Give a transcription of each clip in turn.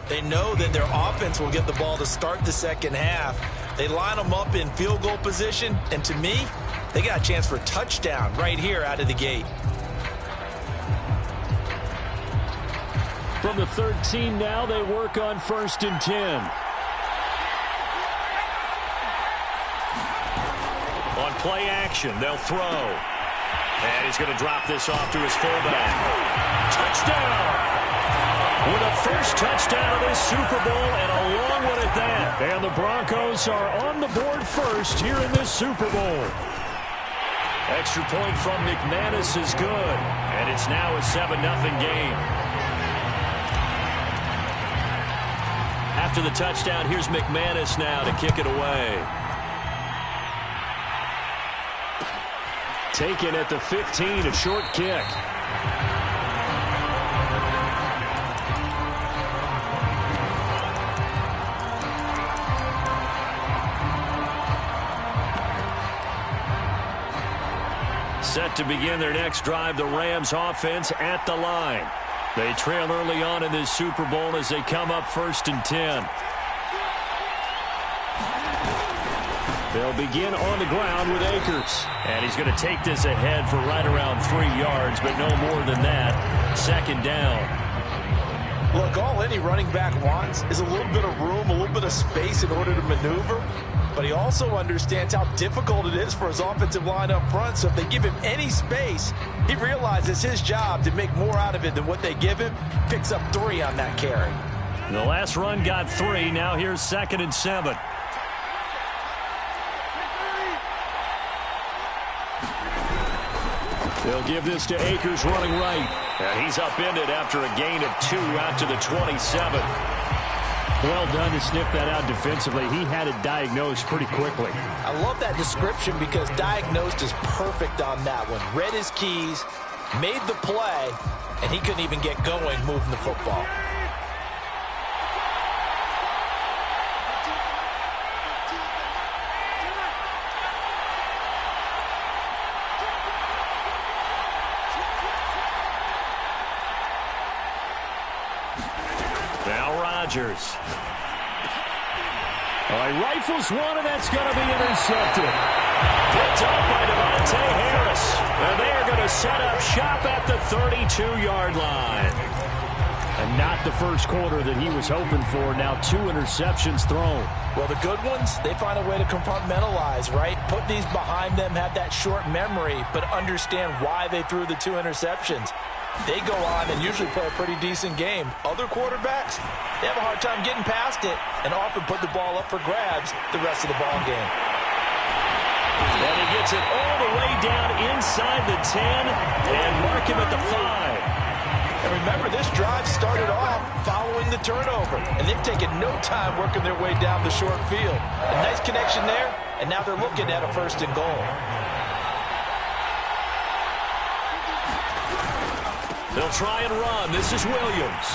They know that their offense will get the ball to start the second half. They line them up in field goal position, and to me, they got a chance for a touchdown right here out of the gate. From the 13 now, they work on 1st and 10. On play action, they'll throw. And he's going to drop this off to his fullback. Touchdown! With a first touchdown of this Super Bowl, and a long one at that. And the Broncos are on the board first here in this Super Bowl. Extra point from McManus is good, and it's now a 7-0 game. After the touchdown, here's McManus now to kick it away. Taken at the 15, a short kick. Set to begin their next drive, the Rams offense at the line. They trail early on in this Super Bowl as they come up 1st and 10. They'll begin on the ground with Akers. And he's going to take this ahead for right around 3 yards, but no more than that. 2nd down. Look, all any running back wants is a little bit of room, a little bit of space in order to maneuver. But he also understands how difficult it is for his offensive line up front. So if they give him any space, he realizes his job to make more out of it than what they give him. Picks up 3 on that carry. The last run got 3. Now here's 2nd and 7. They'll give this to Akers running right. And he's upended after a gain of 2 out to the 27. Well done to sniff that out defensively. He had it diagnosed pretty quickly. I love that description because diagnosed is perfect on that one. Read his keys, made the play, and he couldn't even get going moving the football. Now Rodgers. Rifles one, and that's going to be intercepted. Picked up by Devontae Harris. And they are going to set up shop at the 32-yard line. And not the first quarter that he was hoping for. Now 2 interceptions thrown. Well, the good ones, they find a way to compartmentalize, right? Put these behind them, have that short memory, but understand why they threw the 2 interceptions. They go on and usually play a pretty decent game. Other quarterbacks, they have a hard time getting past it and often put the ball up for grabs the rest of the ball game. And he gets it all the way down inside the 10 and mark him at the 5. And remember, this drive started off following the turnover, and they've taken no time working their way down the short field. A nice connection there, and now they're looking at a 1st and goal. They'll try and run. This is Williams.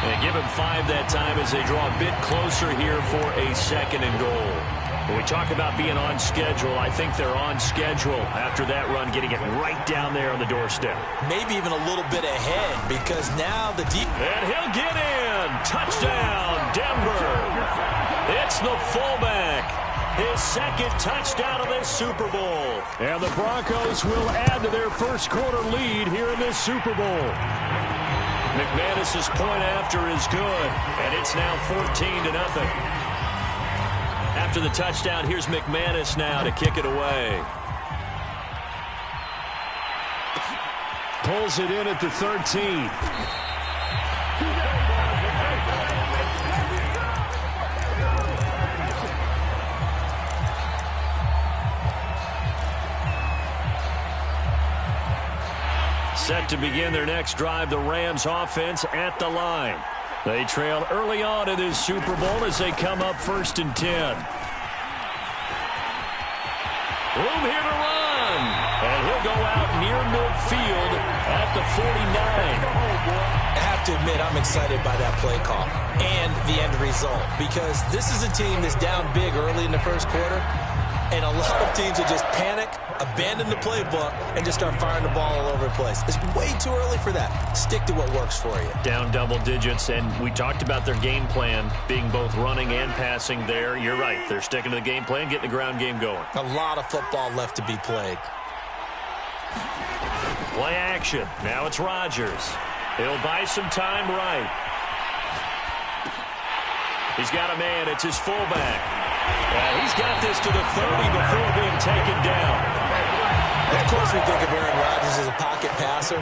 And give him 5 that time as they draw a bit closer here for a 2nd and goal. When we talk about being on schedule, I think they're on schedule after that run, getting it right down there on the doorstep. Maybe even a little bit ahead because now the deep... And he'll get in. Touchdown, Denver. It's the fullback. His 2nd touchdown of this Super Bowl. And the Broncos will add to their first quarter lead here in this Super Bowl. McManus's point after is good, and it's now 14-0. After the touchdown, here's McManus now to kick it away. Pulls it in at the 13. Set to begin their next drive, the Rams offense at the line. They trail early on in this Super Bowl as they come up 1st and 10. Room here to run. And he'll go out near midfield at the 49. I have to admit, I'm excited by that play call and the end result because this is a team that's down big early in the first quarter. And a lot of teams will just panic, abandon the playbook, and just start firing the ball all over the place. It's way too early for that. Stick to what works for you. Down double digits, and we talked about their game plan being both running and passing there. You're right. They're sticking to the game plan, getting the ground game going. A lot of football left to be played. Play action. Now it's Rodgers. He'll buy some time right. He's got a man. It's his fullback. He's got this to the 30 before being taken down. Of course we think of Aaron Rodgers as a pocket passer,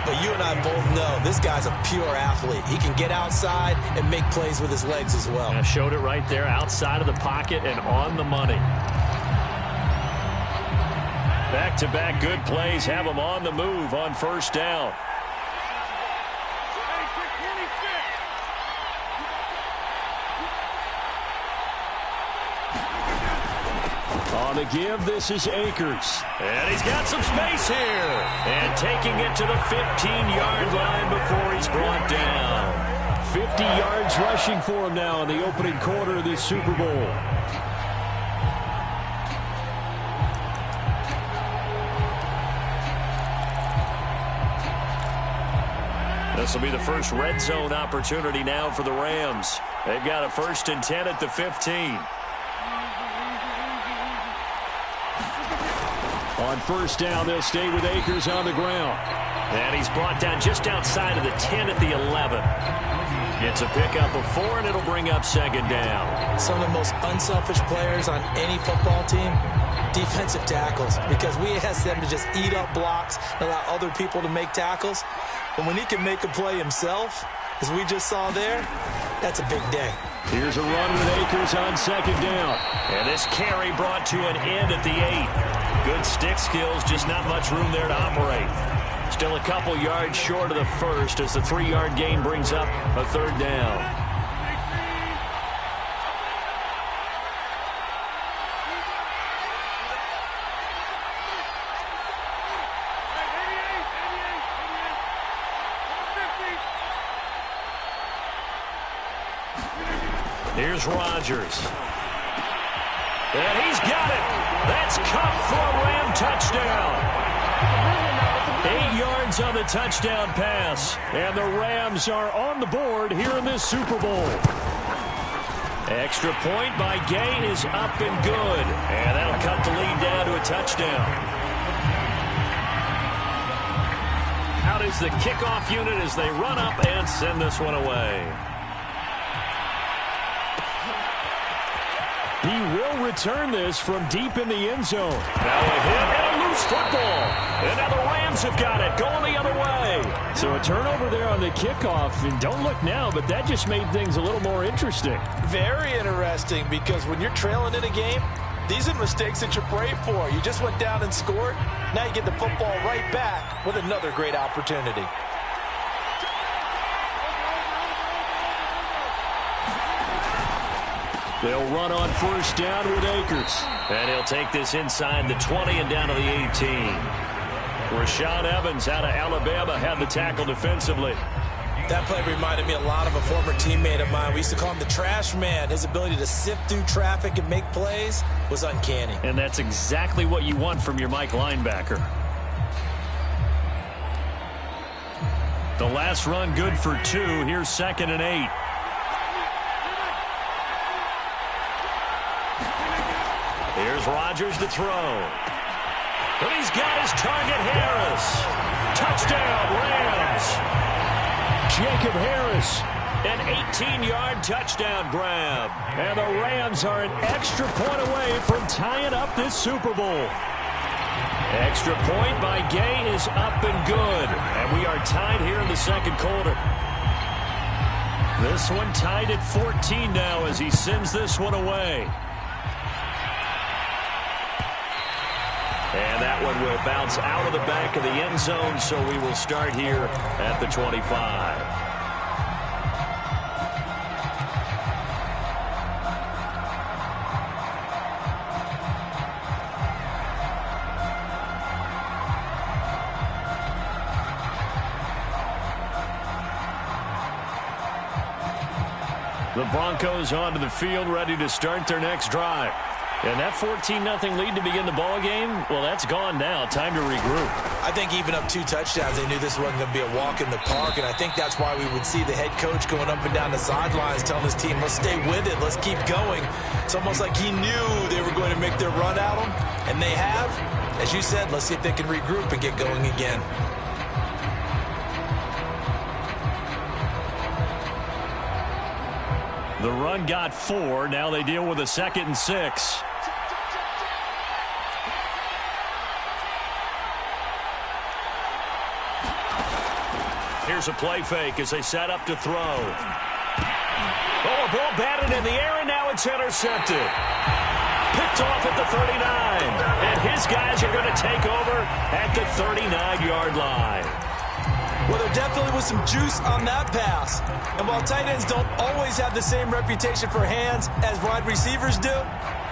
but you and I both know this guy's a pure athlete. He can get outside and make plays with his legs as well. I showed it right there, outside of the pocket and on the money. Back-to-back good plays have him on the move on first down. On the give, this is Akers. And he's got some space here. And taking it to the 15-yard line before he's brought down. 50 yards rushing for him now in the opening quarter of this Super Bowl. This will be the first red zone opportunity now for the Rams. They've got a 1st and 10 at the 15. On first down, they'll stay with Akers on the ground. And he's brought down just outside of the 10 at the 11. It's a pickup of 4, and it'll bring up 2nd down. Some of the most unselfish players on any football team, defensive tackles, because we ask them to just eat up blocks and allow other people to make tackles. But when he can make a play himself, as we just saw there, that's a big day. Here's a run with Akers on 2nd down. And this carry brought to an end at the 8. Good stick skills, just not much room there to operate. Still a couple yards short of the 1st as the 3-yard gain brings up a 3rd down. Here's Rodgers. And he's got it. That's caught for a Ram touchdown. 8 yards on the touchdown pass. And the Rams are on the board here in this Super Bowl. Extra point by Gay is up and good. And that'll cut the lead down to a touchdown. Out is the kickoff unit as they run up and send this one away. He will return this from deep in the end zone. Now a hit and a loose football. And now the Rams have got it, going the other way. So a turnover there on the kickoff. And don't look now, but that just made things a little more interesting. Very interesting, because when you're trailing in a game, these are mistakes that you pray for. You just went down and scored. Now you get the football right back with another great opportunity. They'll run on first down with Akers. And he'll take this inside the 20 and down to the 18. Rashaan Evans out of Alabama had the tackle defensively. That play reminded me a lot of a former teammate of mine. We used to call him the trash man. His ability to sift through traffic and make plays was uncanny. And that's exactly what you want from your Mike linebacker. The last run good for 2. Here's 2nd and 8. Here's Rodgers to throw. And he's got his target, Harris. Touchdown, Rams. Jacob Harris, an 18-yard touchdown grab. And the Rams are an extra point away from tying up this Super Bowl. Extra point by Gay is up and good. And we are tied here in the 2nd quarter. This one tied at 14 now as he sends this one away. And that one will bounce out of the back of the end zone, so we will start here at the 25. The Broncos onto the field, ready to start their next drive. And that 14-0 lead to begin the ball game, well, that's gone now. Time to regroup. I think even up 2 touchdowns, they knew this wasn't going to be a walk in the park, and I think that's why we would see the head coach going up and down the sidelines telling his team, let's stay with it, let's keep going. It's almost like he knew they were going to make their run at him, and they have. As you said, let's see if they can regroup and get going again. The run got 4. Now they deal with a 2nd and 6. Here's a play fake as they set up to throw. Oh, a ball batted in the air, and now it's intercepted. Picked off at the 39. And his guys are going to take over at the 39-yard line. Well, there definitely was some juice on that pass. And while tight ends don't always have the same reputation for hands as wide receivers do,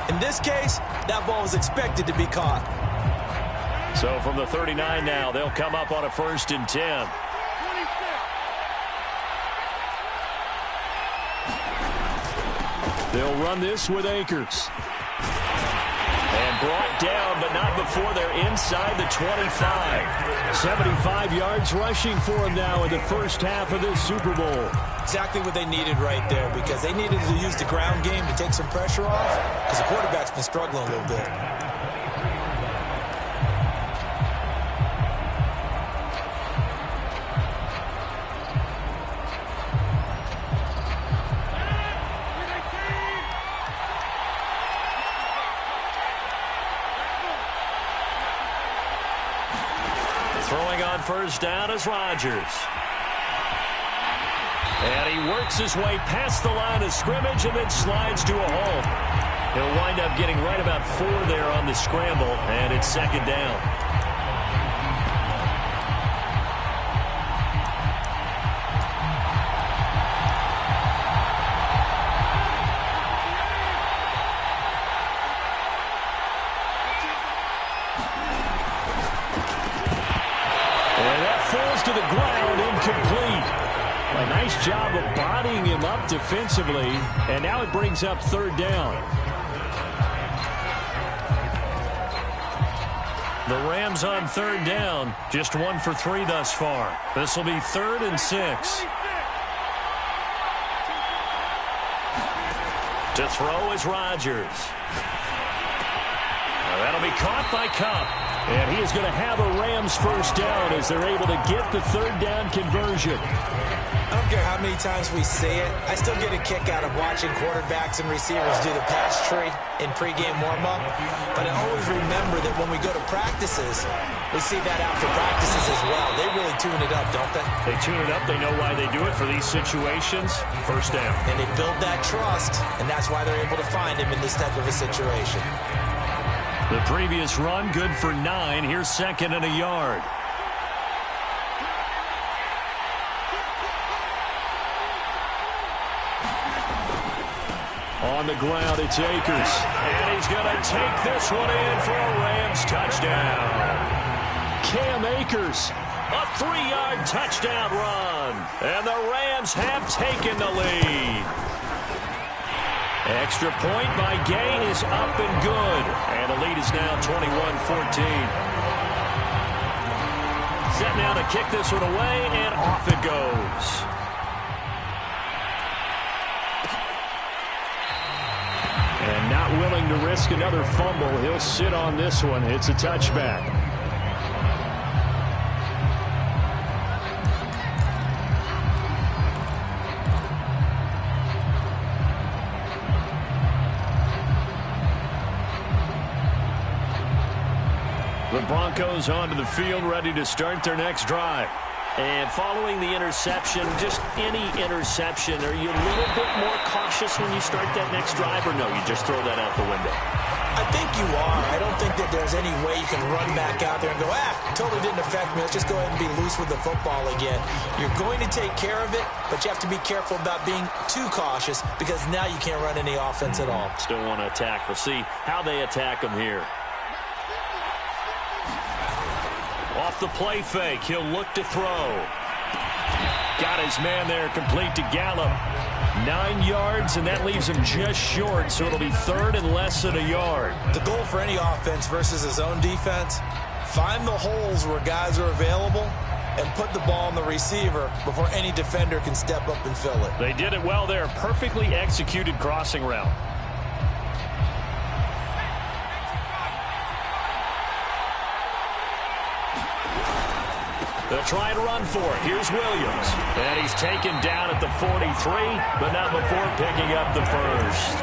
in this case, that ball was expected to be caught. So from the 39 now, they'll come up on a 1st and 10. They'll run this with Akers. And brought down, but not before they're inside the 25. 75 yards rushing for him now in the first half of this Super Bowl. Exactly what they needed right there, because they needed to use the ground game to take some pressure off, because the quarterback's been struggling a little bit. Throwing on 1st down is Rodgers. And he works his way past the line of scrimmage and then slides to a halt. He'll wind up getting right about 4 there on the scramble, and it's 2nd down. To the ground, incomplete. A nice job of bodying him up defensively, and now it brings up 3rd down. The Rams on 3rd down, just 1 for 3 thus far. This will be 3rd and 6. To throw is Rodgers. That'll be caught by Kupp. And he is going to have a Rams 1st down as they're able to get the 3rd down conversion. I don't care how many times we say it, I still get a kick out of watching quarterbacks and receivers do the pass tree in pregame warm-up. But I always remember that when we go to practices, we see that after practices as well. They really tune it up, don't they? They tune it up. They know why they do it for these situations. 1st down. And they build that trust, and that's why they're able to find him in this type of a situation. The previous run, good for 9. Here's 2nd and a yard. On the ground, it's Akers. And he's going to take this one in for a Rams touchdown. Cam Akers, a 3-yard touchdown run. And the Rams have taken the lead. Extra point by Gain is up and good. And the lead is now 21-14. Set now to kick this one away, and off it goes. And not willing to risk another fumble. He'll sit on this one. It's a touchback. The Broncos onto the field, ready to start their next drive. And following the interception, just any interception, are you a little bit more cautious when you start that next drive, or no, you just throw that out the window? I think you are. I don't think that there's any way you can run back out there and go, totally didn't affect me. Let's just go ahead and be loose with the football again. You're going to take care of it, but you have to be careful about being too cautious, because now you can't run any offense at all. Still want to attack. We'll see how they attack them here. Off the play fake, he'll look to throw. Got his man there, complete to Gallup. 9 yards, and that leaves him just short, so it'll be third and less than a yard. The goal for any offense versus his own defense, find the holes where guys are available and put the ball on the receiver before any defender can step up and fill it. They did it well there. Perfectly executed crossing route. They'll try and run for it. Here's Williams. And he's taken down at the 43, but not before picking up the first.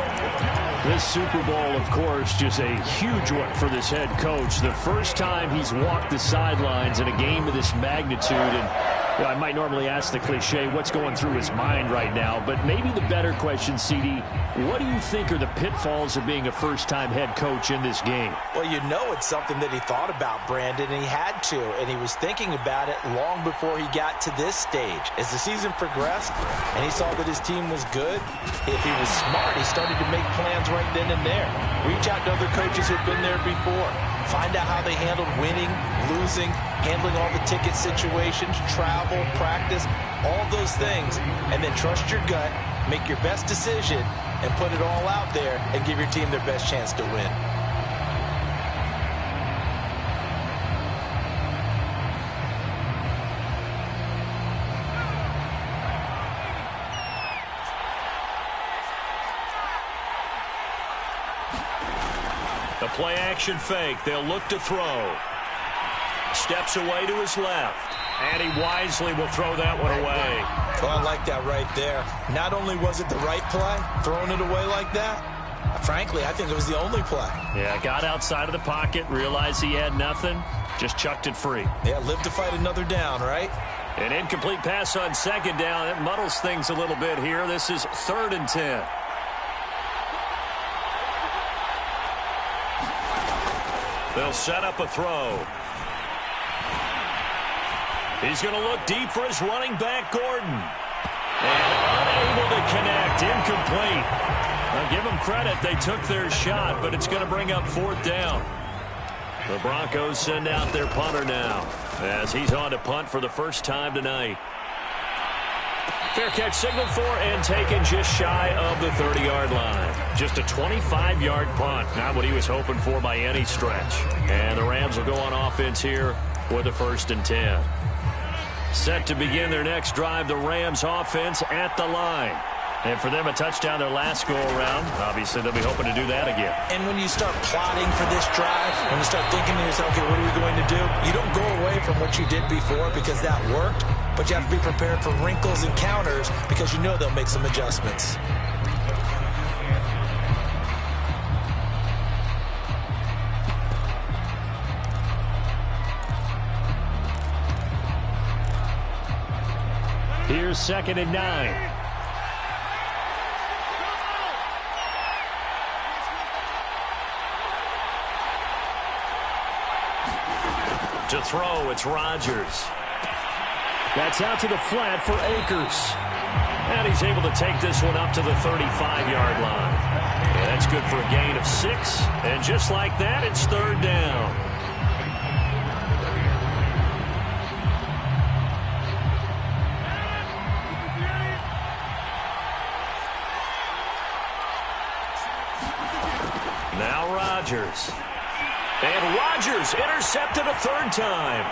This Super Bowl, of course, just a huge one for this head coach. The first time he's walked the sidelines in a game of this magnitude. And I might normally ask the cliche, what's going through his mind right now? But maybe the better question, CD, what do you think are the pitfalls of being a first-time head coach in this game? Well, you know it's something that he thought about, Brandon, and he had to. And he was thinking about it long before he got to this stage. As the season progressed and he saw that his team was good, if he was smart, he started to make plans right then and there. Reach out to other coaches who've been there before. Find out how they handled winning, losing, handling all the ticket situations, travel, practice, all those things. And then trust your gut, make your best decision, and put it all out there and give your team their best chance to win. The play-action fake. They'll look to throw. Steps away to his left. And he wisely will throw that one away. Well, I like that right there. Not only was it the right play, throwing it away like that, frankly, I think it was the only play. Yeah, got outside of the pocket, realized he had nothing, just chucked it free. Yeah, live to fight another down, right? An incomplete pass on second down. It muddles things a little bit here. This is 3rd and 10. They'll set up a throw. He's going to look deep for his running back, Gordon. And unable to connect, incomplete. Now give them credit, they took their shot, but it's going to bring up 4th down. The Broncos send out their punter now, as he's on to punt for the first time tonight. Fair catch signaled for and taken just shy of the 30-yard line. Just a 25-yard punt, not what he was hoping for by any stretch. And the Rams will go on offense here with a 1st and 10. Set to begin their next drive, the Rams offense at the line. And for them, a touchdown their last go-around. Obviously, they'll be hoping to do that again. And when you start plotting for this drive, when you start thinking to yourself, okay, what are we going to do? You don't go away from what you did before because that worked, but you have to be prepared for wrinkles and counters because you know they'll make some adjustments. Here's 2nd and 9. To throw, it's Rodgers. That's out to the flat for Akers. And he's able to take this one up to the 35-yard line. And that's good for a gain of 6. And just like that, it's 3rd down. Now Rodgers. And Rodgers intercepted a 3rd time.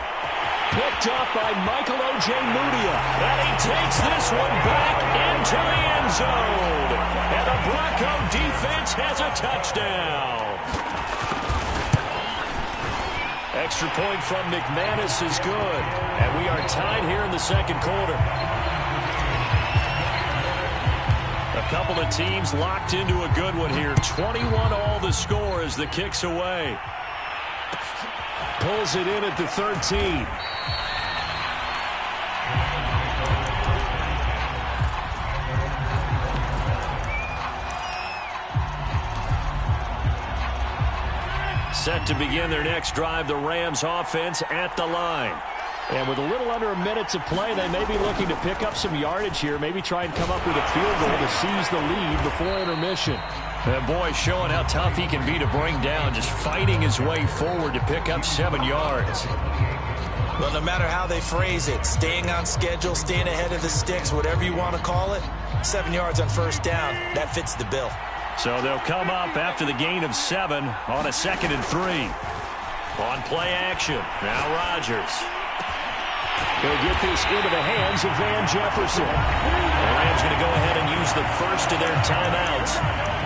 Picked up by Michael Ojemudia. And he takes this one back into the end zone. And the Bronco defense has a touchdown. Extra point from McManus is good. And we are tied here in the 2nd quarter. A couple of teams locked into a good one here. 21-all the score as the kick's away. Pulls it in at the 13. Set to begin their next drive, the Rams offense at the line. And with a little under a minute to play, they may be looking to pick up some yardage here, maybe try and come up with a field goal to seize the lead before intermission. And boy, showing how tough he can be to bring down, just fighting his way forward to pick up 7 yards. Well, no matter how they phrase it, staying on schedule, staying ahead of the sticks, whatever you want to call it, 7 yards on first down, that fits the bill. So they'll come up after the gain of 7 on a 2nd and 3. On play action, now Rodgers. He'll get this into the hands of Van Jefferson. The Rams going to go ahead and use the first of their timeouts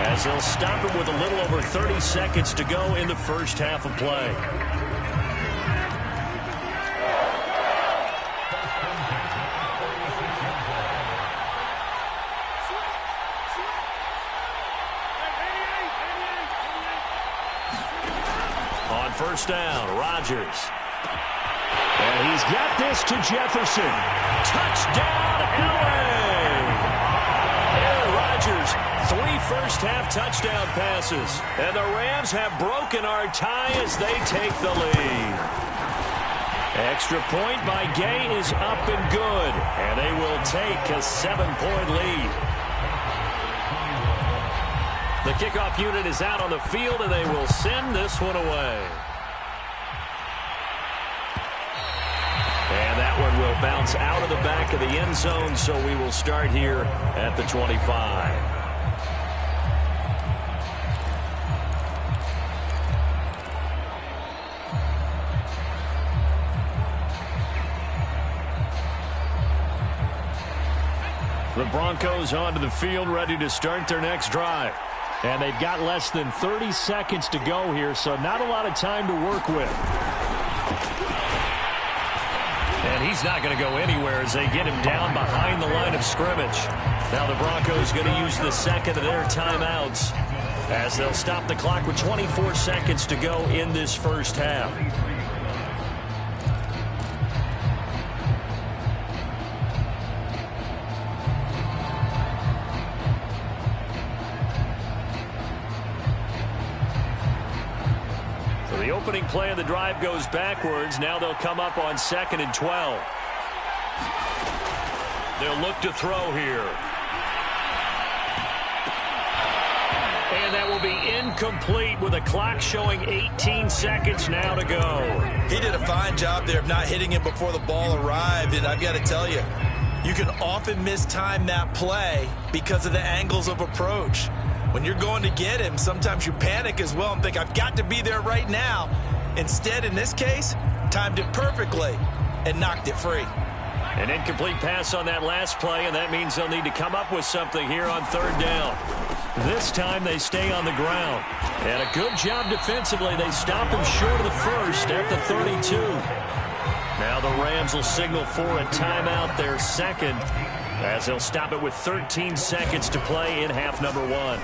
as they'll stop it with a little over 30 seconds to go in the first half of play. On first down, Rodgers. And he's got this to Jefferson. Touchdown, LA! Aaron Rodgers, 3 first-half touchdown passes. And the Rams have broken our tie as they take the lead. Extra point by Gay is up and good. And they will take a 7-point lead. The kickoff unit is out on the field, and they will send this one away. And that one will bounce out of the back of the end zone, so we will start here at the 25. The Broncos onto the field, ready to start their next drive. And they've got less than 30 seconds to go here, so not a lot of time to work with. And he's not going to go anywhere as they get him down behind the line of scrimmage. Now the Broncos going to use the second of their timeouts as they'll stop the clock with 24 seconds to go in this first half. The opening play of the drive goes backwards. Now they'll come up on 2nd and 12. They'll look to throw here. And that will be incomplete with a clock showing 18 seconds now to go. He did a fine job there of not hitting him before the ball arrived. And I've got to tell you, you can often mistime that play because of the angles of approach. When you're going to get him, sometimes you panic as well and think, I've got to be there right now. Instead, in this case, timed it perfectly and knocked it free. An incomplete pass on that last play, and that means they'll need to come up with something here on 3rd down. This time they stay on the ground. And a good job defensively. They stop him short of the first at the 32. Now the Rams will signal for a timeout, their second, as they'll stop it with 13 seconds to play in half number 1.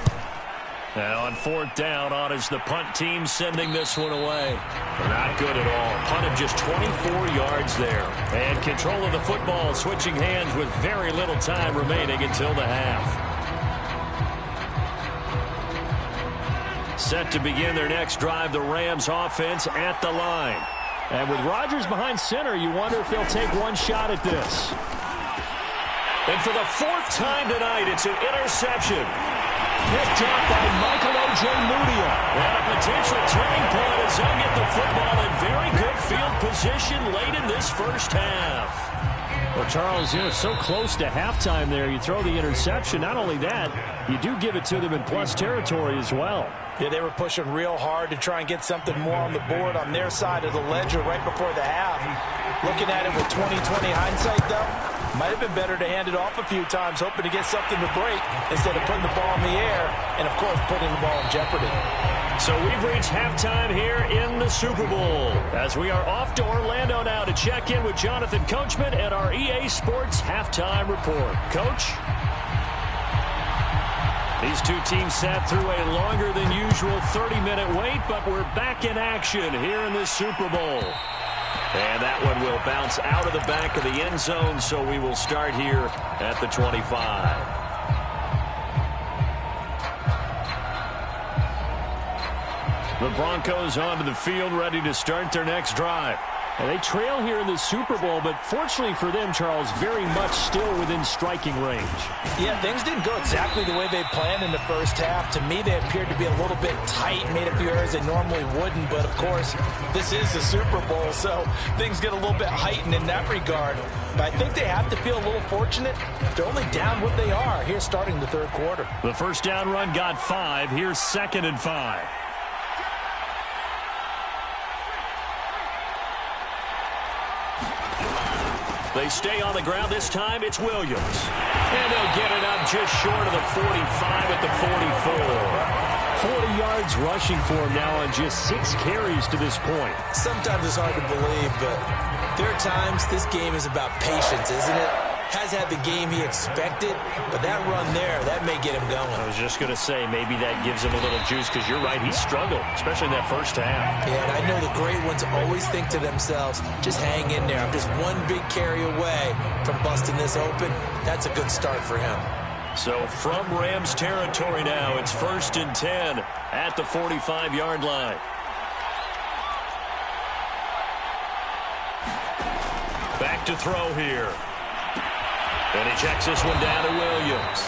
Now on 4th down, on is the punt team sending this one away. Not good at all. Punt of just 24 yards there. And control of the football switching hands with very little time remaining until the half. Set to begin their next drive, the Rams offense at the line. And with Rodgers behind center, you wonder if they'll take one shot at this. And for the 4th time tonight, it's an interception. Picked up by Michael Ojemudia. And a potential turning point as they'll get the football in very good field position late in this first half. Well, Charles, you know, so close to halftime there. You throw the interception. Not only that, you do give it to them in plus territory as well. Yeah, they were pushing real hard to try and get something more on the board on their side of the ledger right before the half. Looking at it with 20/20 hindsight, though, might have been better to hand it off a few times, hoping to get something to break instead of putting the ball in the air and, of course, putting the ball in jeopardy. So we've reached halftime here in the Super Bowl as we are off to Orlando now to check in with Jonathan Coachman at our EA Sports Halftime Report. Coach? These two teams sat through a longer than usual 30-minute wait, but we're back in action here in the Super Bowl. And that one will bounce out of the back of the end zone, so we will start here at the 25. The Broncos onto the field ready to start their next drive. And they trail here in the Super Bowl, but fortunately for them, Charles, very much still within striking range. Yeah, things didn't go exactly the way they planned in the first half. To me, they appeared to be a little bit tight, made a few errors they normally wouldn't. But, of course, this is the Super Bowl, so things get a little bit heightened in that regard. But I think they have to feel a little fortunate. They're only down what they are here starting the third quarter. The first down run got 5. Here's 2nd and 5. They stay on the ground. This time it's Williams. And they'll get it up just short of the 45 at the 44. 40 yards rushing for him now on just 6 carries to this point. Sometimes it's hard to believe, but there are times this game is about patience, isn't it? Has had the game he expected, but that run there, that may get him going. I was just going to say, maybe that gives him a little juice, because you're right, he struggled, especially in that first half. Yeah, and I know the great ones always think to themselves, just hang in there. I'm just one big carry away from busting this open. That's a good start for him. So from Rams territory now, it's 1st and 10 at the 45-yard line. Back to throw here. And he checks this one down to Williams.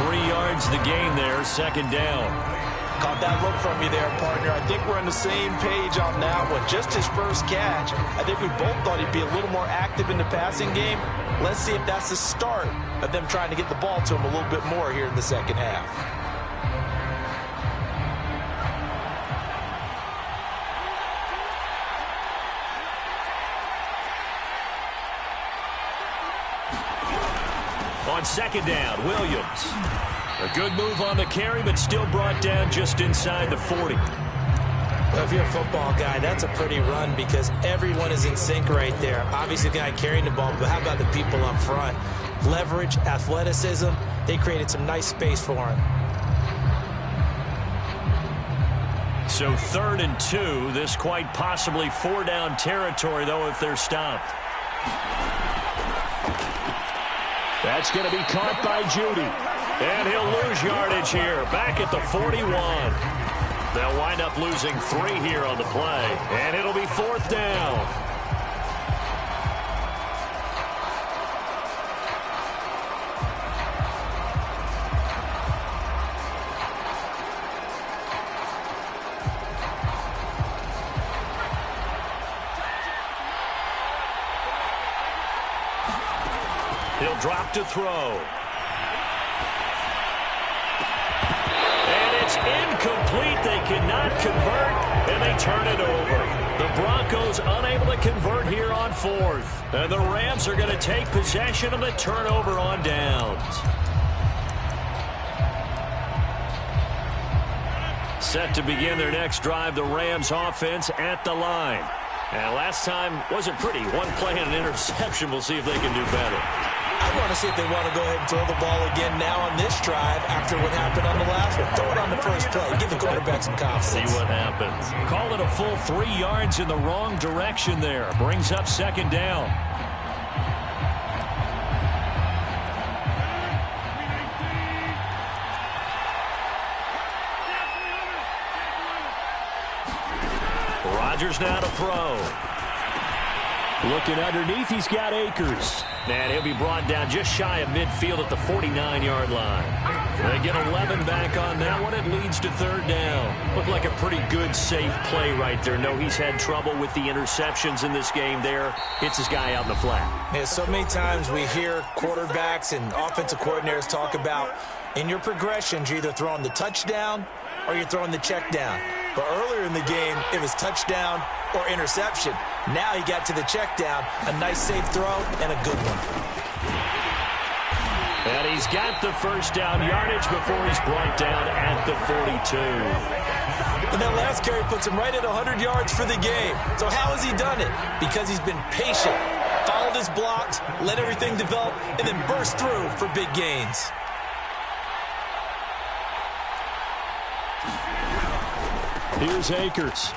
3 yards the gain there, 2nd down. Caught that look from you there, partner. I think we're on the same page on that one. Just his first catch. I think we both thought he'd be a little more active in the passing game. Let's see if that's the start of them trying to get the ball to him a little bit more here in the second half. On 2nd down, Williams. A good move on the carry, but still brought down just inside the 40. Well, if you're a football guy, that's a pretty run because everyone is in sync right there. Obviously, the guy carrying the ball, but how about the people up front? Leverage, athleticism, they created some nice space for him. So 3rd and 2, this quite possibly 4-down territory, though, if they're stopped. That's going to be caught by Judy. And he'll lose yardage here, back at the 41. They'll wind up losing 3 here on the play, and it'll be 4th down. He'll drop to throw. And it's incomplete. They cannot convert, and they turn it over. The Broncos unable to convert here on 4th. And the Rams are going to take possession of the turnover on downs. Set to begin their next drive, the Rams offense at the line. And last time wasn't pretty. One play and an interception. We'll see if they can do better. I want to see if they want to go ahead and throw the ball again now on this drive after what happened on the last one. Throw it on the first play. Give the quarterback some confidence. See what happens. Call it a full 3 yards in the wrong direction there. Brings up 2nd down. Rodgers now to throw. Looking underneath, he's got Akers. And he'll be brought down just shy of midfield at the 49-yard line. They get 11 back on that one. It leads to 3rd down. Looked like a pretty good, safe play right there. No, he's had trouble with the interceptions in this game there. Hits his guy out in the flat. Yeah, so many times we hear quarterbacks and offensive coordinators talk about in your progressions, you're either throwing the touchdown or you're throwing the check down. But earlier in the game, it was touchdown or interception. Now he got to the check down, a nice safe throw, and a good one. And he's got the first down yardage before he's brought down at the 42. And that last carry puts him right at 100 yards for the game. So how has he done it? Because he's been patient, followed his blocks, let everything develop, and then burst through for big gains. Here's Akers.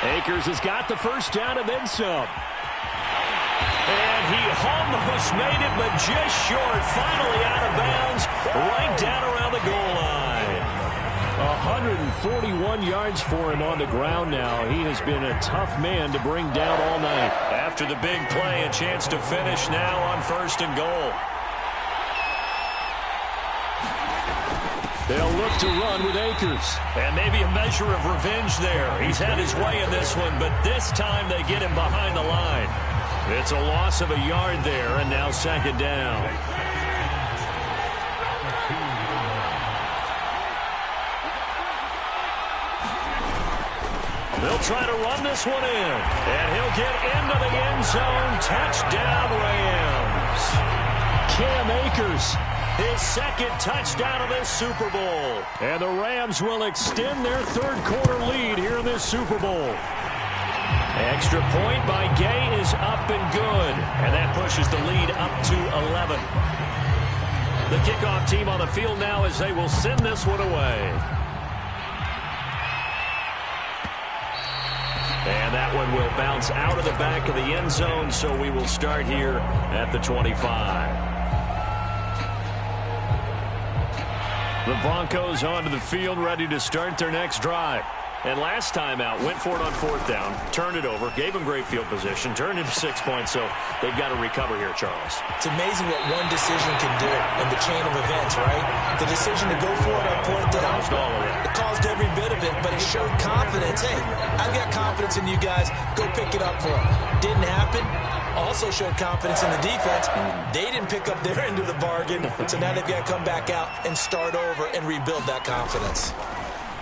Akers has got the first down and then some. And he almost made it, but just short. Finally out of bounds, right down around the goal line. 141 yards for him on the ground now. He has been a tough man to bring down all night. After the big play, a chance to finish now on 1st and goal. They'll look to run with Akers. And maybe a measure of revenge there. He's had his way in this one, but this time they get him behind the line. It's a loss of a yard there, and now 2nd down. They'll try to run this one in. And he'll get into the end zone. Touchdown, Rams. Cam Akers, his 2nd touchdown of this Super Bowl. And the Rams will extend their 3rd quarter lead here in this Super Bowl. Extra point by Gay is up and good. And that pushes the lead up to 11. The kickoff team on the field now as they will send this one away. And that one will bounce out of the back of the end zone, so we will start here at the 25. The Broncos onto the field, ready to start their next drive. And last time out, went for it on 4th down, turned it over, gave them great field position, turned it to 6 points, so they've got to recover here, Charles. It's amazing what one decision can do in the chain of events, right? The decision to go for it on 4th down. It caused every bit of it, but it showed confidence. Hey, I've got confidence in you guys. Go pick it up for them. Didn't happen. Also showed confidence in the defense. They didn't pick up their end of the bargain, so now they've got to come back out and start over and rebuild that confidence.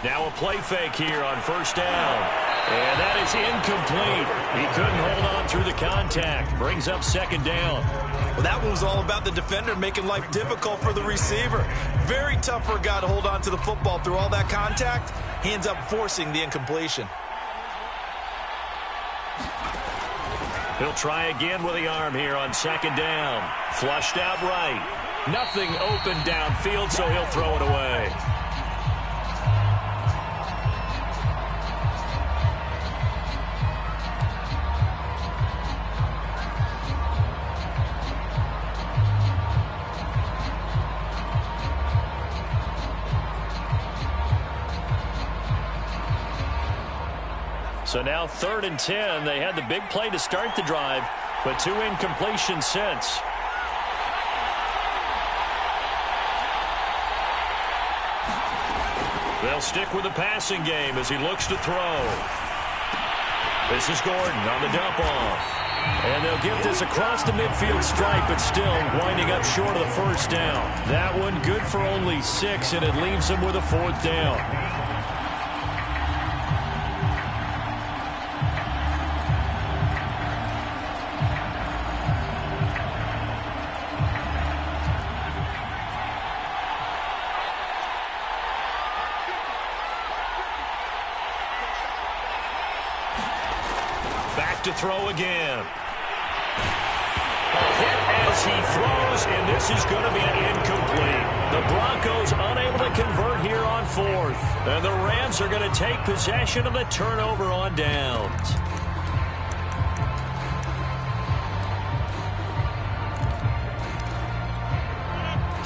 Now a play fake here on 1st down. And that is incomplete. He couldn't hold on through the contact. Brings up 2nd down. Well, that one was all about the defender making life difficult for the receiver. Very tough for a guy to hold on to the football through all that contact. He ends up forcing the incompletion. He'll try again with the arm here on 2nd down. Flushed out right. Nothing open downfield, so he'll throw it away. So now 3rd and 10. They had the big play to start the drive, but 2 incompletions since. They'll stick with the passing game as he looks to throw. This is Gordon on the dump off. And they'll get this across the midfield stripe, but still winding up short of the 1st down. That one good for only 6, and it leaves them with a 4th down. To throw again. A hit as he throws, and this is going to be incomplete. The Broncos unable to convert here on 4th. And the Rams are going to take possession of the turnover on downs.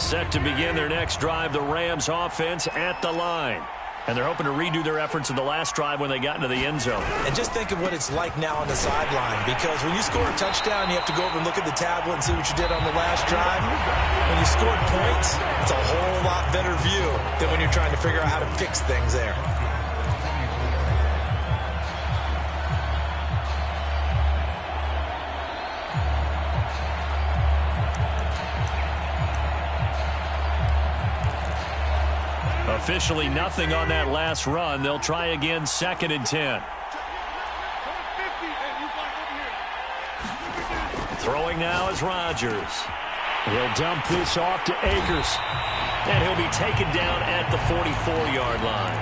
Set to begin their next drive, the Rams offense at the line. And they're hoping to redo their efforts in the last drive when they got into the end zone. And just think of what it's like now on the sideline, because when you score a touchdown, you have to go over and look at the tablet and see what you did on the last drive. When you scored points, it's a whole lot better view than when you're trying to figure out how to fix things there. Officially nothing on that last run. They'll try again, 2nd and 10. Throwing now is Rodgers. He'll dump this off to Akers. And he'll be taken down at the 44-yard line.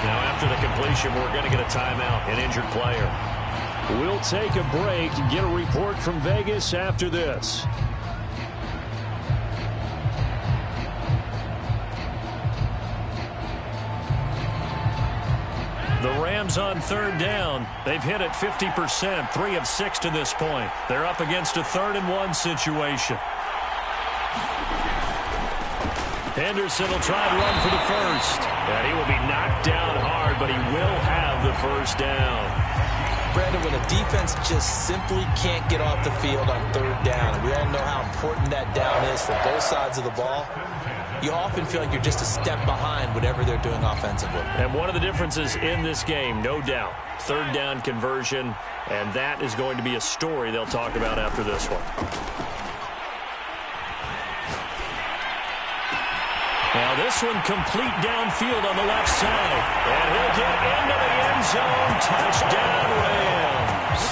Now after the completion, we're going to get a timeout, an injured player. We'll take a break and get a report from Vegas after this. The Rams on 3rd down. They've hit it 50%, 3 of 6 to this point. They're up against a 3rd and 1 situation. Henderson will try to run for the first. And he will be knocked down hard, but he will have the first down. Brandon, when a defense just simply can't get off the field on third down, and we all know how important that down is for both sides of the ball, you often feel like you're just a step behind whatever they're doing offensively. And one of the differences in this game, no doubt, third down conversion, and that is going to be a story they'll talk about after this one. Now this one complete downfield on the left side. And he'll get into the end zone. Touchdown, Rams.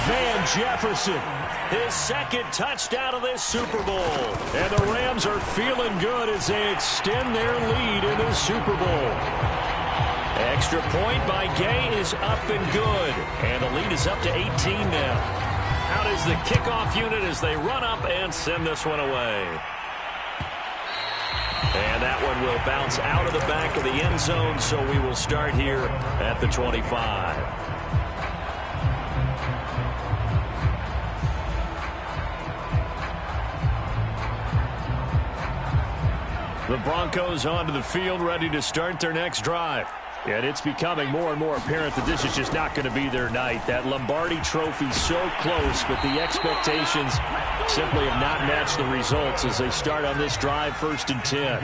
Van Jefferson, his second touchdown of this Super Bowl. And the Rams are feeling good as they extend their lead in the Super Bowl. Extra point by Gay is up and good. And the lead is up to 18 now. Out is the kickoff unit as they run up and send this one away. And that one will bounce out of the back of the end zone, so we will start here at the 25. The Broncos onto the field, ready to start their next drive. And it's becoming more and more apparent that this is just not going to be their night. That Lombardi trophy so close, but the expectations simply have not matched the results as they start on this drive, 1st and 10.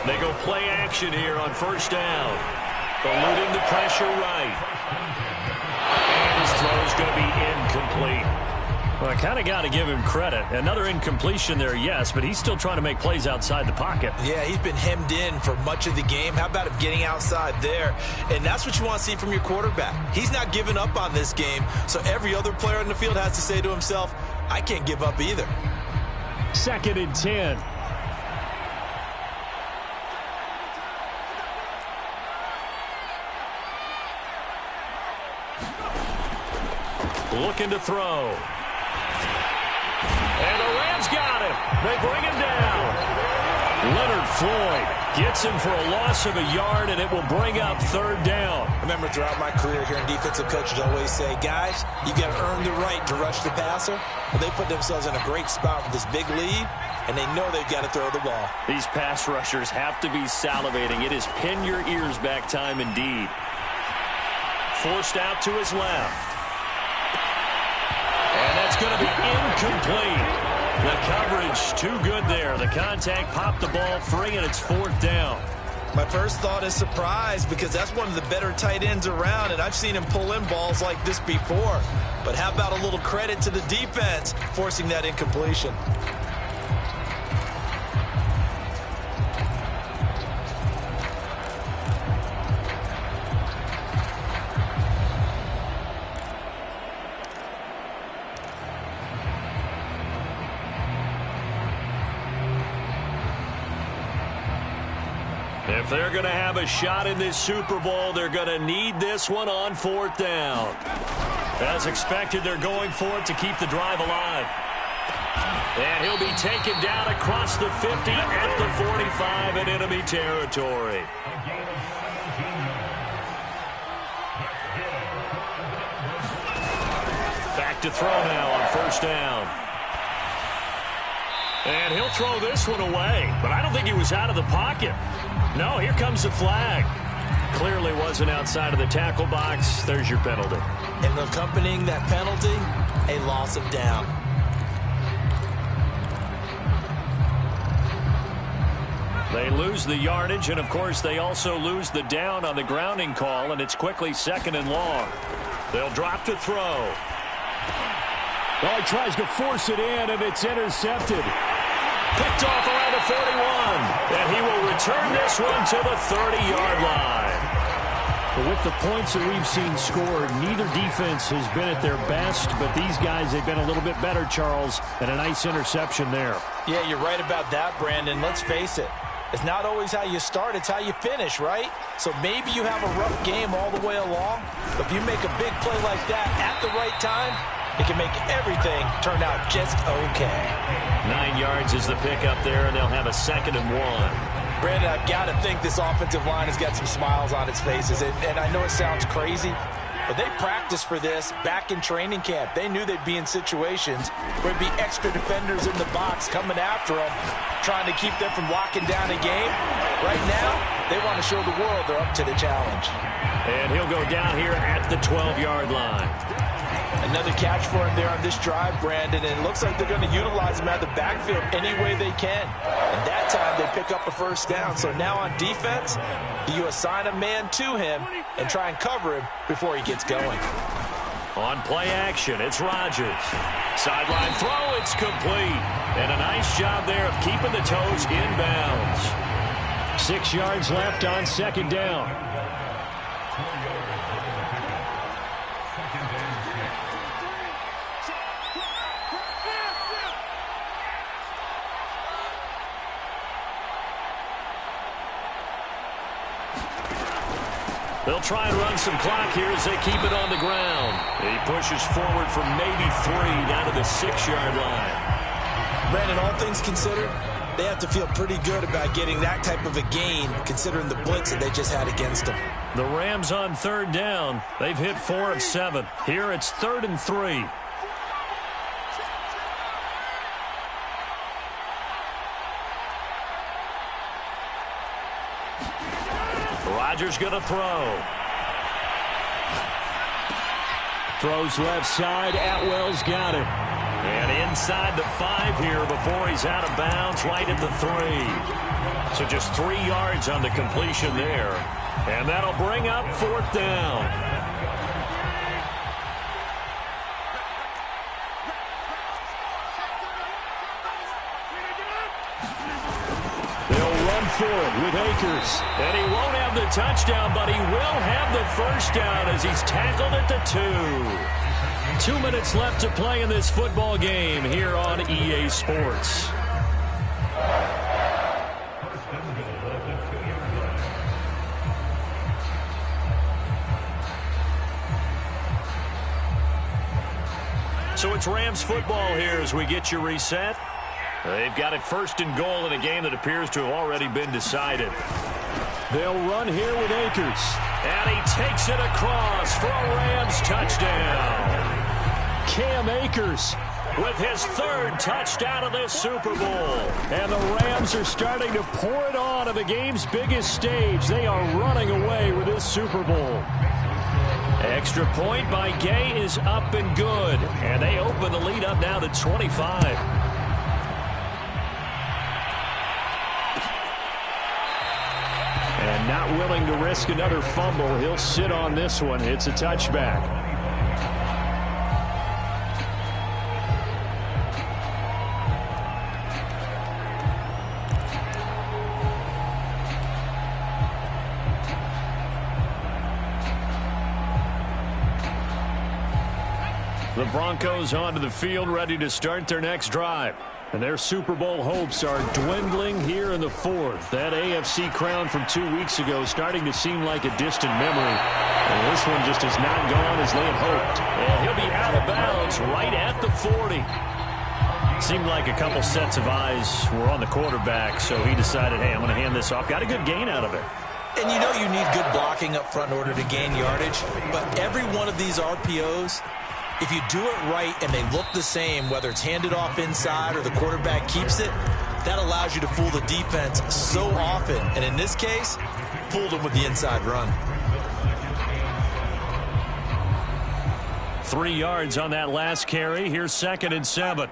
They go play action here on 1st down. Eluding the pressure right. And his throw is going to be incomplete. Well, I kind of got to give him credit. Another incompletion there, yes, but he's still trying to make plays outside the pocket. Yeah, he's been hemmed in for much of the game. How about him getting outside there? And that's what you want to see from your quarterback. He's not giving up on this game, so every other player on the field has to say to himself, I can't give up either. 2nd and 10. Looking to throw. And the Rams got him. They bring him down. Leonard Floyd gets him for a loss of a yard, and it will bring up 3rd down. I remember throughout my career hearing defensive coaches always say, guys, you got to earn the right to rush the passer. Well, they put themselves in a great spot with this big lead, and they know they've got to throw the ball. These pass rushers have to be salivating. It is pin your ears back time indeed. Forced out to his left. And that's going to be incomplete. The coverage too good there. The contact popped the ball free, and it's 4th down. My first thought is surprise because that's one of the better tight ends around, and I've seen him pull in balls like this before. But how about a little credit to the defense forcing that incompletion? If they're going to have a shot in this Super Bowl, they're going to need this one on 4th down. As expected, they're going for it to keep the drive alive. And he'll be taken down across the 50 at the 45 in enemy territory. Back to throw now on 1st down. And he'll throw this one away, but I don't think he was out of the pocket. No, here comes the flag. Clearly wasn't outside of the tackle box. There's your penalty. And accompanying that penalty, a loss of down. They lose the yardage, and of course they also lose the down on the grounding call, and it's quickly 2nd and long. They'll drop to throw. Well, he tries to force it in, and it's intercepted. Picked off around the 41. And he will return this one to the 30-yard line. But with the points that we've seen scored, neither defense has been at their best, but these guys, they've been a little bit better, Charles, and a nice interception there. Yeah, you're right about that, Brandon. Let's face it. It's not always how you start, it's how you finish, right? So maybe you have a rough game all the way along, but if you make a big play like that at the right time, it can make everything turn out just okay. 9 yards is the pickup there, and they'll have a 2nd and 1. Brandon, I've got to think this offensive line has got some smiles on its faces. And I know it sounds crazy, But they practiced for this back in training camp. They knew they'd be in situations where there'd be extra defenders in the box coming after them, trying to keep them from locking down a game. Right now, they want to show the world they're up to the challenge. And he'll go down here at the 12-yard line. Another catch for him there on this drive, Brandon, and it looks like they're going to utilize him out of the backfield any way they can. And that time, they pick up a first down. So now on defense, you assign a man to him and try and cover him before he gets going. On play action, it's Rodgers. Sideline throw, it's complete. And a nice job there of keeping the toes inbounds. 6 yards left on second down. They'll try and run some clock here as they keep it on the ground. He pushes forward for maybe 3 down to the 6-yard line. Brandon, all things considered, they have to feel pretty good about getting that type of a gain considering the blitz that they just had against them. The Rams on third down. They've hit 4 of 7. Here it's 3rd and 3. Rodgers going to throw. Throws left side. Atwell's got it. And inside the 5 here before he's out of bounds, right at the 3. So just 3 yards on the completion there. And that'll bring up 4th down. For it with Akers. And he won't have the touchdown, but he will have the first down as he's tackled at the 2. 2 minutes left to play in this football game here on EA Sports. So it's Rams football here as we get you reset. They've got it 1st and goal in a game that appears to have already been decided. They'll run here with Akers. And he takes it across for a Rams touchdown. Cam Akers with his 3rd touchdown of this Super Bowl. And the Rams are starting to pour it on at the game's biggest stage. They are running away with this Super Bowl. Extra point by Gay is up and good. And they open the lead up now to 25. And not willing to risk another fumble. He'll sit on this one. It's a touchback. The Broncos onto the field, ready to start their next drive. And their Super Bowl hopes are dwindling here in the 4th. That AFC crown from 2 weeks ago starting to seem like a distant memory. And this one just has not gone as they had hoped. And he'll be out of bounds right at the 40. Seemed like a couple sets of eyes were on the quarterback, so he decided, hey, I'm going to hand this off. Got a good gain out of it. And you know you need good blocking up front in order to gain yardage. But every one of these RPOs, if you do it right and they look the same, whether it's handed off inside or the quarterback keeps it, that allows you to fool the defense so often. And in this case, fooled them with the inside run. 3 yards on that last carry. Here's 2nd and 7.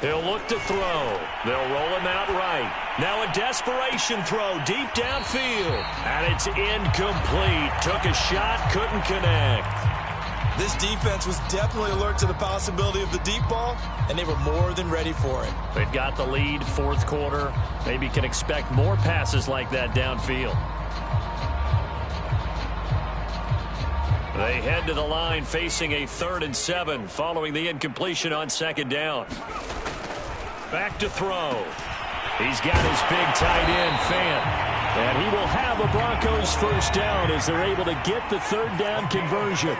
He'll look to throw. They'll roll him out right. Now a desperation throw deep downfield. And it's incomplete. Took a shot, couldn't connect. This defense was definitely alert to the possibility of the deep ball, and they were more than ready for it. They've got the lead, 4th quarter. Maybe can expect more passes like that downfield. They head to the line facing a 3rd and 7 following the incompletion on 2nd down. Back to throw. He's got his big tight end, Fant. And he will have a Broncos first down as they're able to get the 3rd down conversion.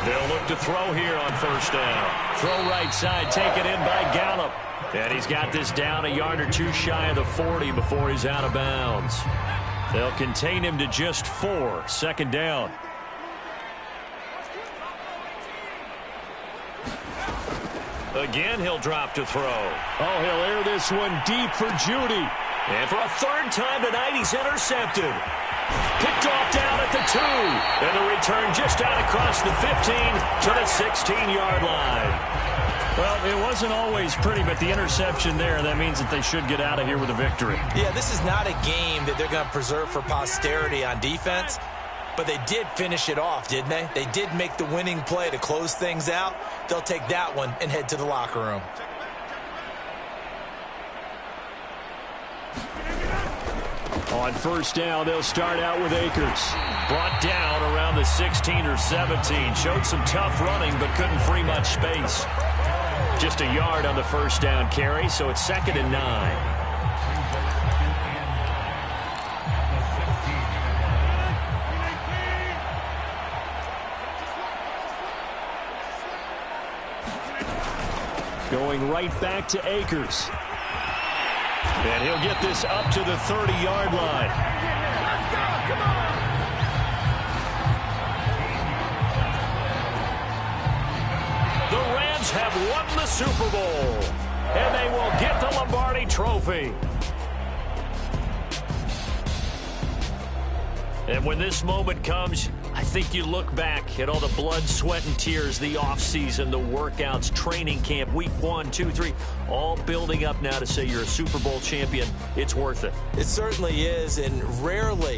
They'll look to throw here on 1st down. Throw right side, taken in by Gallup. And he's got this down a yard or 2 shy of the 40 before he's out of bounds. They'll contain him to just 4. Second down. Again, he'll drop to throw. Oh, he'll air this one deep for Judy. And for a third time tonight, he's intercepted. Picked off down at the 2. And the return just out across the 15 to the 16-yard line. Well, it wasn't always pretty, but the interception there, that means that they should get out of here with a victory. Yeah, this is not a game that they're going to preserve for posterity on defense, but they did finish it off, didn't they? They did make the winning play to close things out. They'll take that one and head to the locker room. On first down, they'll start out with Akers. Brought down around the 16 or 17. Showed some tough running, but couldn't free much space. Just a yard on the first down carry, so it's 2nd and 9. Going right back to Akers. And he'll get this up to the 30-yard line. The Rams have won the Super Bowl, and they will get the Lombardi Trophy. And when this moment comes, I think you look back at all the blood, sweat, and tears, the offseason, the workouts, training camp, week 1, 2, 3, all building up now to say you're a Super Bowl champion. It's worth it. It certainly is, and rarely